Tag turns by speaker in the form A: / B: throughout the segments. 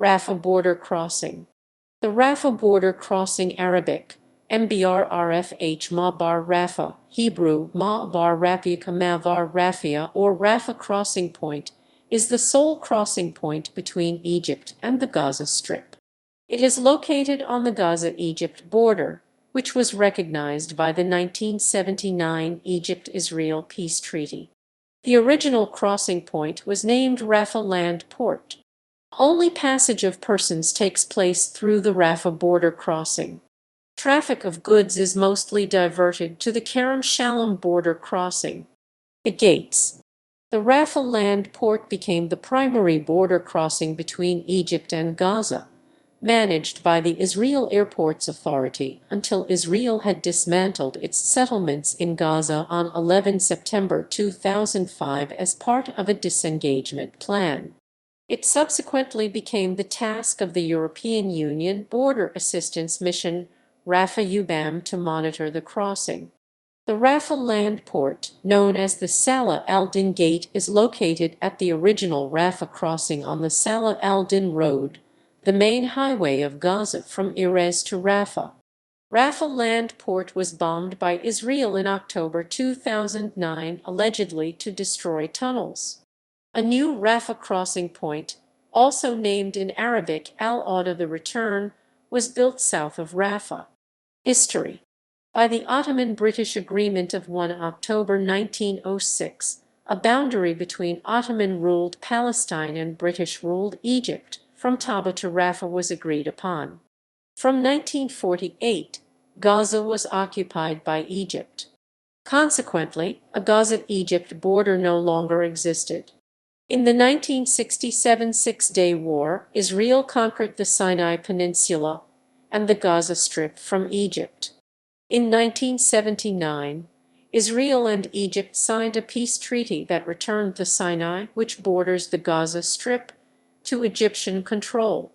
A: Rafah Border Crossing. The Rafah Border Crossing, Arabic, Ma'avar Rafah, Hebrew, Ma'avar Rafi'aḥ, or Rafah Crossing Point, is the sole crossing point between Egypt and the Gaza Strip. It is located on the Gaza-Egypt border, which was recognized by the 1979 Egypt-Israel Peace Treaty. The original crossing point was named Rafah Land Port. Only passage of persons takes place through the Rafah border crossing. Traffic of goods is mostly diverted to the Kerem Shalom border crossing. The gates. The Rafah Land Port became the primary border crossing between Egypt and Gaza, managed by the Israel Airports Authority until Israel had dismantled its settlements in Gaza on 11 September 2005 as part of a disengagement plan. It subsequently became the task of the European Union Border Assistance Mission, Rafah to monitor the crossing. The Rafah Land Port, known as the Salah al-Din Gate, is located at the original Rafah crossing on the Salah al-Din Road, the main highway of Gaza from Erez to Rafah. Rafah Land Port was bombed by Israel in October 2009, allegedly to destroy tunnels. A new Rafah crossing point, also named in Arabic Al-Auda the Return, was built south of Rafah. History. By the Ottoman-British Agreement of 1 October 1906, a boundary between Ottoman-ruled Palestine and British-ruled Egypt from Taba to Rafah was agreed upon. From 1948, Gaza was occupied by Egypt. Consequently, a Gaza-Egypt border no longer existed. In the 1967 Six-Day War, Israel conquered the Sinai Peninsula and the Gaza Strip from Egypt. In 1979, Israel and Egypt signed a peace treaty that returned the Sinai, which borders the Gaza Strip, to Egyptian control.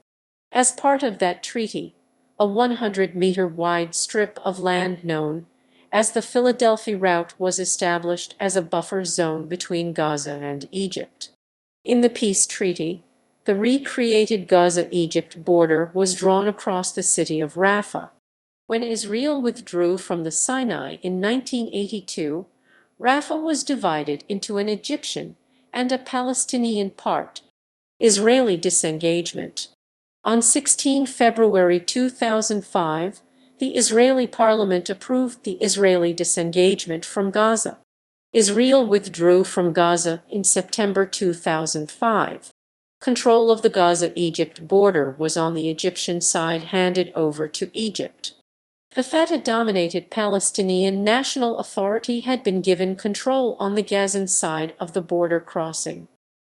A: As part of that treaty, a 100-meter-wide strip of land known as the Philadelphia Route was established as a buffer zone between Gaza and Egypt. In the peace treaty, the recreated Gaza-Egypt border was drawn across the city of Rafah. When Israel withdrew from the Sinai in 1982, Rafah was divided into an Egyptian and a Palestinian part. Israeli disengagement. On 16 February 2005, the Israeli parliament approved the Israeli disengagement from Gaza. Israel withdrew from Gaza in September 2005. Control of the Gaza-Egypt border was on the Egyptian side handed over to Egypt. The Fatah-dominated Palestinian National Authority had been given control on the Gazan side of the border crossing.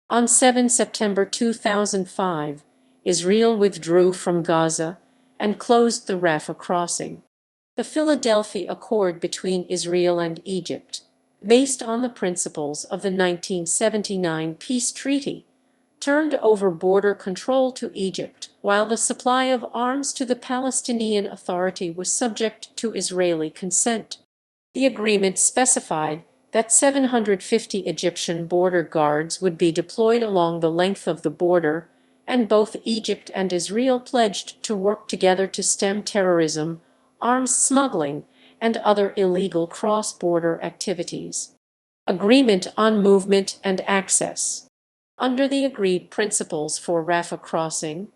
A: On 7 September 2005, Israel withdrew from Gaza and closed the Rafah crossing. The Philadelphia Accord between Israel and Egypt, based on the principles of the 1979 peace treaty, turned over border control to Egypt, while the supply of arms to the Palestinian Authority was subject to Israeli consent. The agreement specified that 750 Egyptian border guards would be deployed along the length of the border, and both Egypt and Israel pledged to work together to stem terrorism, arms smuggling, and other illegal cross-border activities. Agreement on movement and access. Under the agreed principles for Rafah Crossing,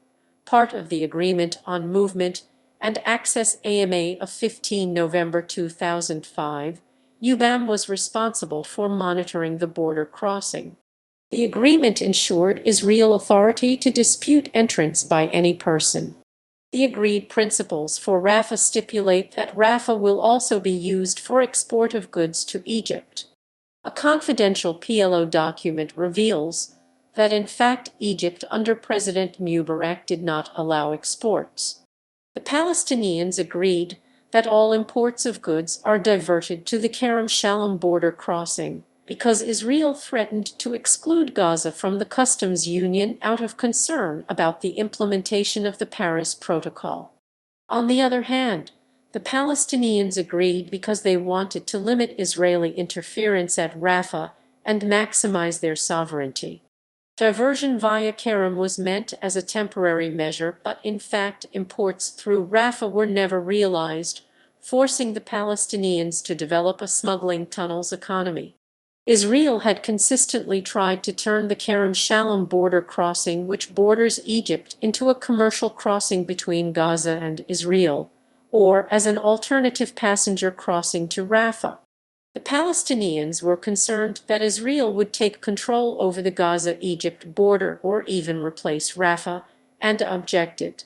A: part of the Agreement on Movement and Access AMA of 15 November 2005, UBAM was responsible for monitoring the border crossing. The agreement ensured Israel authority to dispute entrance by any person. The agreed principles for Rafah stipulate that Rafah will also be used for export of goods to Egypt. A confidential PLO document reveals that in fact Egypt under President Mubarak did not allow exports. The Palestinians agreed that all imports of goods are diverted to the Kerem Shalom border crossing, because Israel threatened to exclude Gaza from the customs union out of concern about the implementation of the Paris Protocol. On the other hand, the Palestinians agreed because they wanted to limit Israeli interference at Rafah and maximize their sovereignty. Diversion via Kerem was meant as a temporary measure, but in fact imports through Rafah were never realized, forcing the Palestinians to develop a smuggling tunnels economy. Israel had consistently tried to turn the Kerem Shalom border crossing, which borders Egypt, into a commercial crossing between Gaza and Israel, or as an alternative passenger crossing to Rafah. The Palestinians were concerned that Israel would take control over the Gaza-Egypt border or even replace Rafah, and objected.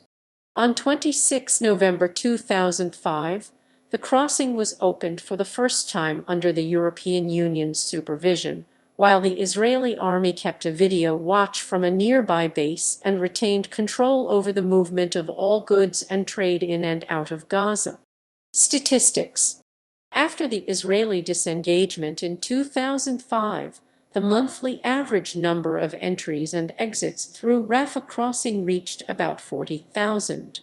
A: On 26 November 2005, the crossing was opened for the first time under the European Union's supervision, while the Israeli army kept a video watch from a nearby base and retained control over the movement of all goods and trade in and out of Gaza. Statistics. After the Israeli disengagement in 2005, the monthly average number of entries and exits through Rafah Crossing reached about 40,000.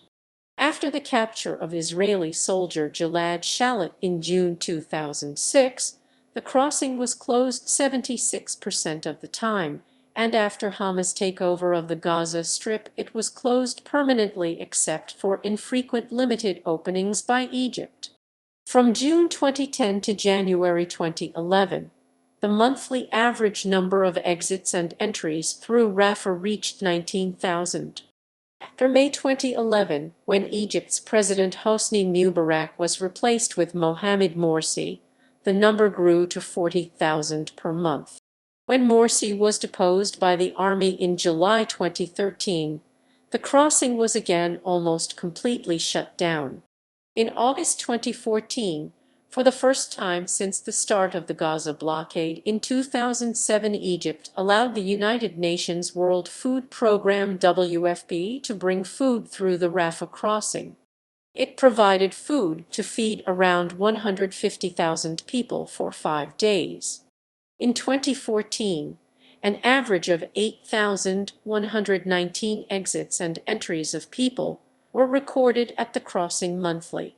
A: After the capture of Israeli soldier Gilad Shalit in June 2006, the crossing was closed 76% of the time, and after Hamas' takeover of the Gaza Strip, it was closed permanently except for infrequent limited openings by Egypt. From June 2010 to January 2011, the monthly average number of exits and entries through Rafah reached 19,000. After May 2011, when Egypt's President Hosni Mubarak was replaced with Mohamed Morsi, the number grew to 40,000 per month. When Morsi was deposed by the army in July 2013, the crossing was again almost completely shut down. In August 2014, for the first time since the start of the Gaza blockade in 2007, Egypt allowed the United Nations World Food Programme WFP to bring food through the Rafah crossing. It provided food to feed around 150,000 people for 5 days. In 2014, an average of 8,119 exits and entries of people were recorded at the crossing monthly.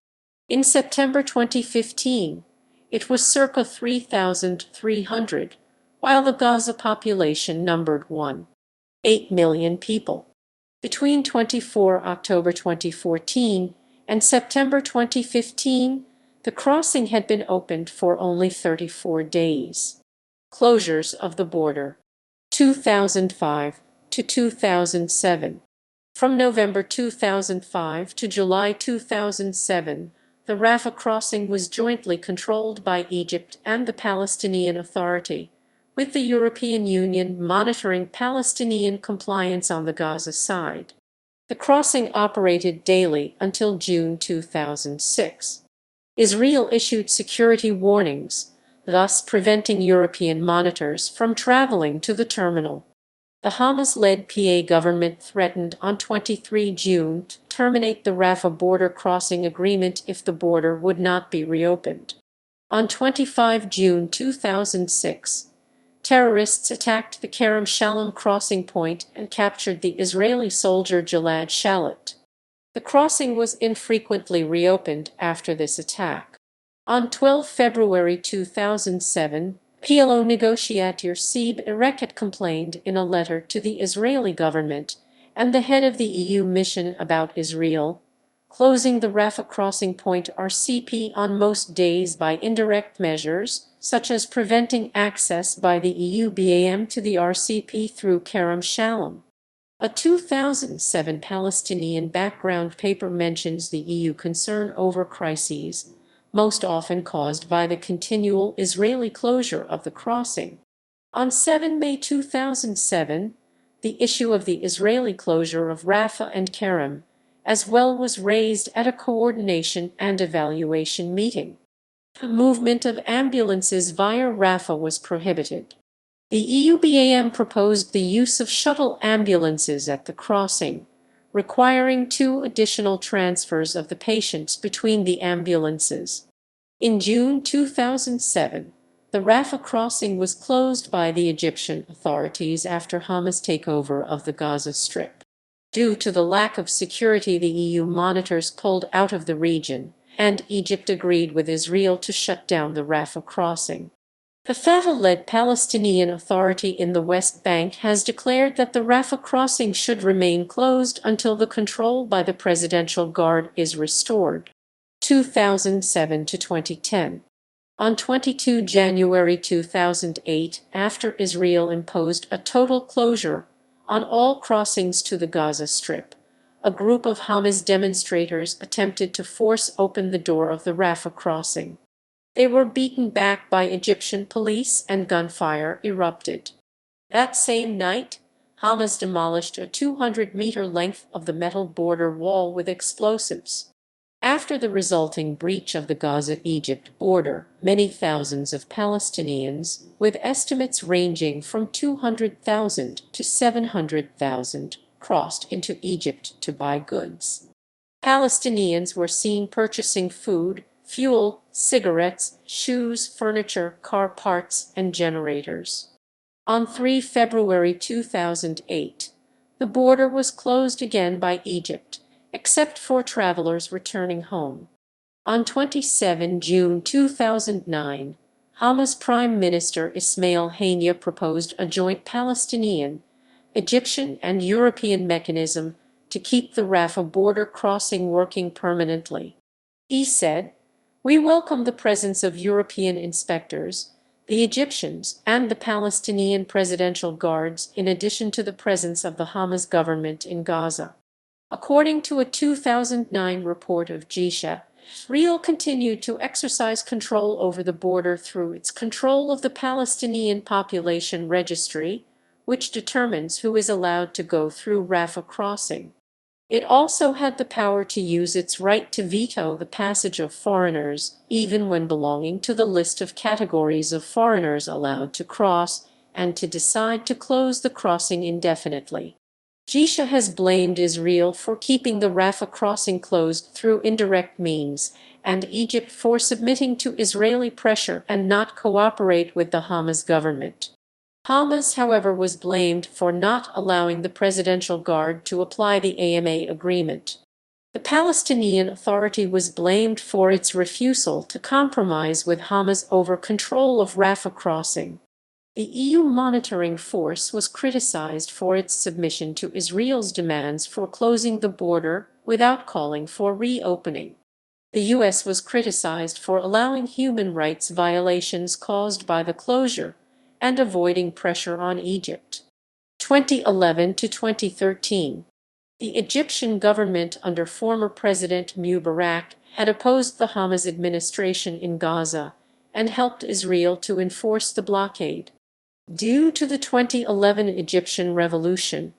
A: In September 2015, it was circa 3,300, while the Gaza population numbered 1.8 million people. Between 24 October 2014 and September 2015, the crossing had been opened for only 34 days. Closures of the border. 2005 to 2007. From November 2005 to July 2007, the Rafah crossing was jointly controlled by Egypt and the Palestinian Authority, with the European Union monitoring Palestinian compliance on the Gaza side. The crossing operated daily until June 2006. Israel issued security warnings, thus preventing European monitors from traveling to the terminal. The Hamas-led PA government threatened on 23 June to terminate the Rafah border crossing agreement if the border would not be reopened. On 25 June 2006, terrorists attacked the Kerem Shalom crossing point and captured the Israeli soldier Gilad Shalit. The crossing was infrequently reopened after this attack. On 12 February 2007, PLO negotiator Saeb Erekat complained in a letter to the Israeli government and the head of the EU mission about Israel closing the Rafah Crossing Point RCP on most days by indirect measures, such as preventing access by the EU BAM to the RCP through Kerem Shalom. A 2007 Palestinian background paper mentions the EU concern over crises, most often caused by the continual Israeli closure of the crossing. On 7 May 2007, the issue of the Israeli closure of Rafah and Kerem, as well, was raised at a coordination and evaluation meeting. The movement of ambulances via Rafah was prohibited. The EU BAM proposed the use of shuttle ambulances at the crossing, requiring 2 additional transfers of the patients between the ambulances. In June 2007, the Rafah crossing was closed by the Egyptian authorities after Hamas' takeover of the Gaza Strip. Due to the lack of security, the EU monitors pulled out of the region, and Egypt agreed with Israel to shut down the Rafah crossing. The Fatah-led Palestinian Authority in the West Bank has declared that the Rafah crossing should remain closed until the control by the Presidential Guard is restored. 2007 to 2010. On 22 January 2008, after Israel imposed a total closure on all crossings to the Gaza Strip, a group of Hamas demonstrators attempted to force open the door of the Rafah crossing. They were beaten back by Egyptian police and gunfire erupted. That same night, Hamas demolished a 200-meter length of the metal border wall with explosives. After the resulting breach of the Gaza-Egypt border, many thousands of Palestinians, with estimates ranging from 200,000 to 700,000, crossed into Egypt to buy goods. Palestinians were seen purchasing food, fuel, cigarettes, shoes, furniture, car parts, and generators. On 3 February 2008, the border was closed again by Egypt, except for travelers returning home. On 27 June 2009, Hamas Prime Minister Ismail Haniyeh proposed a joint Palestinian, Egyptian, and European mechanism to keep the Rafah border crossing working permanently. He said, "We welcome the presence of European inspectors, the Egyptians, and the Palestinian Presidential Guards, in addition to the presence of the Hamas government in Gaza." According to a 2009 report of GISA, Israel continued to exercise control over the border through its control of the Palestinian Population Registry, which determines who is allowed to go through Rafah crossing. It also had the power to use its right to veto the passage of foreigners, even when belonging to the list of categories of foreigners allowed to cross, and to decide to close the crossing indefinitely. GISA has blamed Israel for keeping the Rafah crossing closed through indirect means, and Egypt for submitting to Israeli pressure and not cooperate with the Hamas government. Hamas, however, was blamed for not allowing the Presidential Guard to apply the AMA agreement. The Palestinian Authority was blamed for its refusal to compromise with Hamas over control of Rafah crossing. The EU monitoring force was criticized for its submission to Israel's demands for closing the border without calling for reopening. The US was criticized for allowing human rights violations caused by the closure and avoiding pressure on Egypt. 2011 to 2013. The Egyptian government under former President Mubarak had opposed the Hamas administration in Gaza and helped Israel to enforce the blockade. Due to the 2011 Egyptian revolution,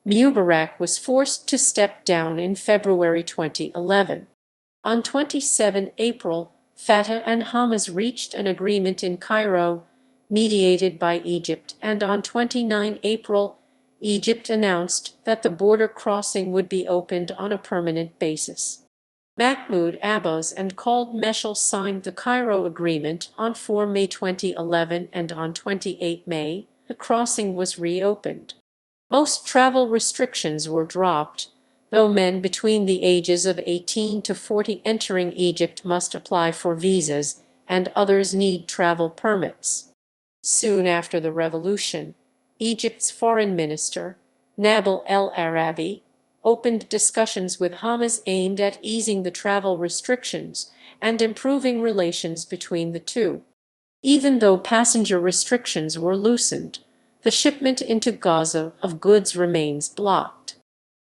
A: Mubarak was forced to step down in February 2011. On 27 April, Fatah and Hamas reached an agreement in Cairo, mediated by Egypt, and on 29 April, Egypt announced that the border crossing would be opened on a permanent basis. Mahmoud Abbas and Khaled Meshal signed the Cairo Agreement on 4 May 2011, and on 28 May, the crossing was reopened. Most travel restrictions were dropped, though men between the ages of 18 to 40 entering Egypt must apply for visas, and others need travel permits. Soon after the revolution, Egypt's foreign minister, Nabil El-Arabi, opened discussions with Hamas aimed at easing the travel restrictions and improving relations between the two. Even though passenger restrictions were loosened, the shipment into Gaza of goods remains blocked.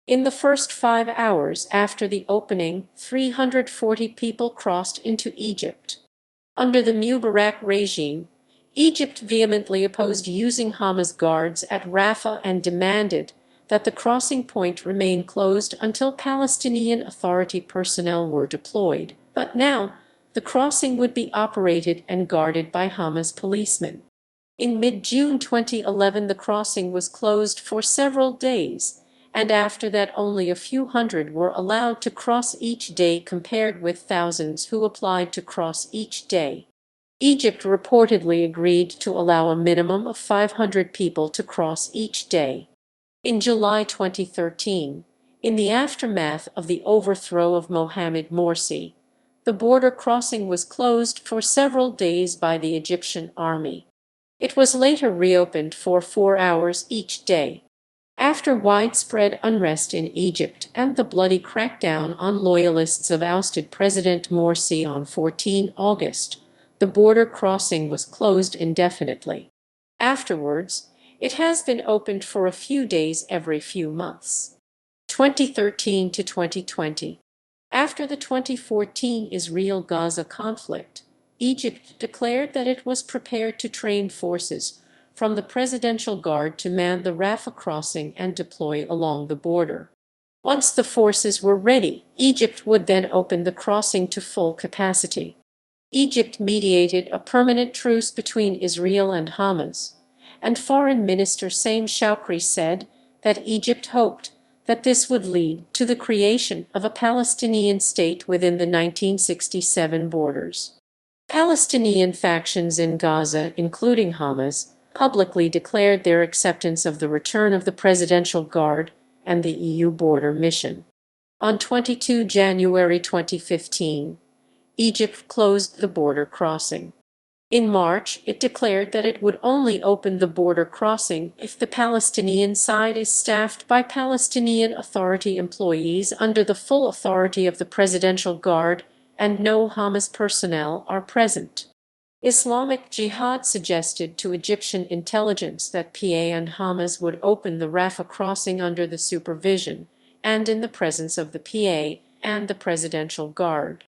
A: In the first 5 hours after the opening, 340 people crossed into Egypt. Under the Mubarak regime, Egypt vehemently opposed using Hamas guards at Rafah and demanded that the crossing point remain closed until Palestinian Authority personnel were deployed. But now, the crossing would be operated and guarded by Hamas policemen. In mid-June 2011, the crossing was closed for several days, and after that only a few hundred were allowed to cross each day compared with thousands who applied to cross each day. Egypt reportedly agreed to allow a minimum of 500 people to cross each day. In July 2013, in the aftermath of the overthrow of Mohamed Morsi, the border crossing was closed for several days by the Egyptian army. It was later reopened for 4 hours each day. After widespread unrest in Egypt and the bloody crackdown on loyalists of ousted President Morsi on 14 August, the border crossing was closed indefinitely. Afterwards, it has been opened for a few days every few months. 2013 to 2020. After the 2014 Israel-Gaza conflict, Egypt declared that it was prepared to train forces from the Presidential Guard to man the Rafah crossing and deploy along the border. Once the forces were ready, Egypt would then open the crossing to full capacity. Egypt mediated a permanent truce between Israel and Hamas, and Foreign Minister Same Shoukry said that Egypt hoped that this would lead to the creation of a Palestinian state within the 1967 borders. Palestinian factions in Gaza, including Hamas, publicly declared their acceptance of the return of the Presidential Guard and the EU border mission. On 22 January 2015, Egypt closed the border crossing. In March, it declared that it would only open the border crossing if the Palestinian side is staffed by Palestinian Authority employees under the full authority of the Presidential Guard and no Hamas personnel are present. Islamic Jihad suggested to Egyptian intelligence that PA and Hamas would open the Rafah crossing under the supervision and in the presence of the PA and the Presidential Guard.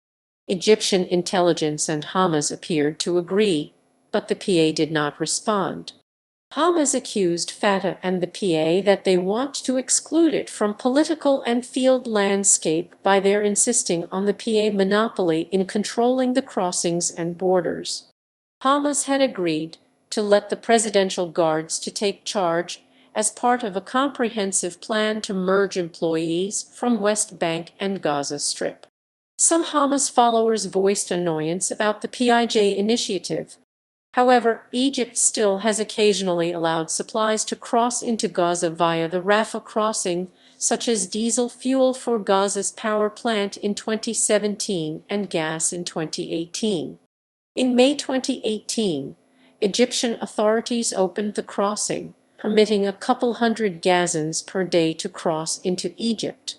A: Egyptian intelligence and Hamas appeared to agree, but the PA did not respond. Hamas accused Fatah and the PA that they want to exclude it from political and field landscape by their insisting on the PA monopoly in controlling the crossings and borders. Hamas had agreed to let the Presidential Guards to take charge as part of a comprehensive plan to merge employees from West Bank and Gaza Strip. Some Hamas followers voiced annoyance about the PIJ initiative. However, Egypt still has occasionally allowed supplies to cross into Gaza via the Rafah crossing, such as diesel fuel for Gaza's power plant in 2017 and gas in 2018. In May 2018, Egyptian authorities opened the crossing, permitting a couple hundred Gazans per day to cross into Egypt.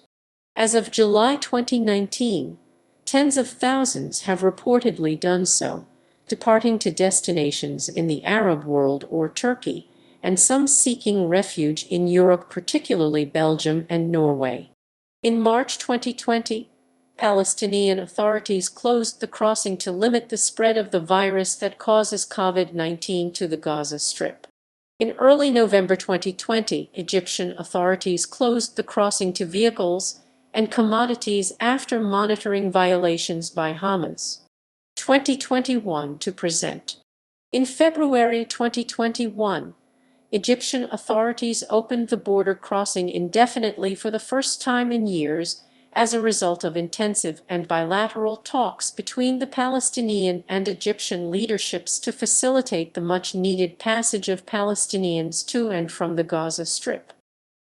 A: As of July 2019, tens of thousands have reportedly done so, departing to destinations in the Arab world or Turkey, and some seeking refuge in Europe, particularly Belgium and Norway. In March 2020, Palestinian authorities closed the crossing to limit the spread of the virus that causes COVID-19 to the Gaza Strip. In early November 2020, Egyptian authorities closed the crossing to vehicles and commodities after monitoring violations by Hamas. 2021 to present. In February 2021, Egyptian authorities opened the border crossing indefinitely for the first time in years as a result of intensive and bilateral talks between the Palestinian and Egyptian leaderships to facilitate the much-needed passage of Palestinians to and from the Gaza Strip.